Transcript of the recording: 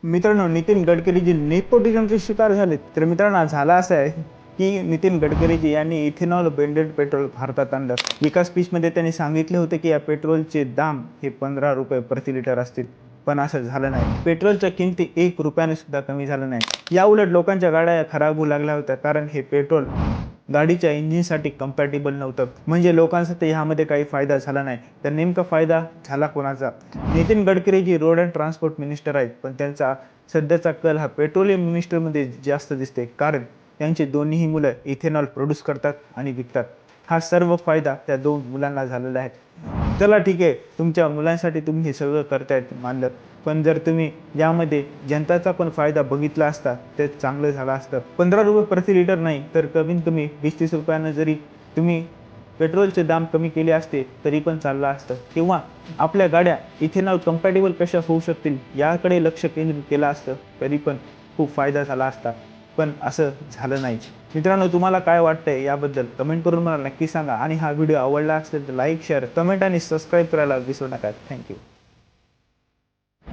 मित्रांनो, नितीन गडकरीजी नेपोटिझमचे शिकार झालेत. तर मित्रांनो, झालं असं आहे की नितीन गडकरीजी यांनी इथेनॉल ब्लेंडेड पेट्रोल भारतात आणलं. एका स्पीचमध्ये त्यांनी सांगितले होते की या पेट्रोलचे दाम हे 15 रुपये प्रति लिटर असतील. पण असं झालं नाही. पेट्रोलच्या किमती 1 रुपयाने सुद्धा कमी झालं नाही. याउलट लोकांच्या गाड्या खराब होऊ लागल्या होत्या, कारण हे पेट्रोल गाडीच्या इंजिनसाठी कम्पॅटेबल नव्हतं. म्हणजे लोकांसाठी ह्यामध्ये काही फायदा झाला नाही. तर नेमका फायदा झाला कोणाचा? नितीन गडकरीजी रोड अँड ट्रान्सपोर्ट मिनिस्टर आहेत, पण त्यांचा सध्याचा कल हा पेट्रोलियम मिनिस्टरमध्ये जास्त दिसते, कारण त्यांची दोन्हीही मुलं इथेनॉल प्रोड्यूस करतात आणि विकतात. हा सर्व फायदा त्या 2 मुलांना झालेला आहे. चला ठीक आहे, तुमच्या मुलांसाठी तुम्ही हे सगळं करतायत मानलं, पण जर तुम्ही यामध्ये जनताचा पण फायदा बघितला असता तर चांगलं झालं असतं. 15 रुपये प्रति लिटर नाही, तर कमीत कमी 20-30 रुपयानं जरी तुम्ही पेट्रोलचे दाम कमी केले असते तरी पण चाललं असतं. किंवा आपल्या गाड्या इथेनॉल कम्पॅटेबल कशा होऊ शकतील याकडे लक्ष केंद्रित केलं असतं तरी पण खूप फायदा झाला असता. पण असं झालं नाही. मित्रांनो, तुम्हाला काय वाटतंय याबद्दल कमेंट करून मला नक्की सांगा. आणि हा व्हिडिओ आवडला असेल तर लाईक, शेअर, कमेंट आणि सबस्क्राईब करायला विसरू नका. थँक्यू.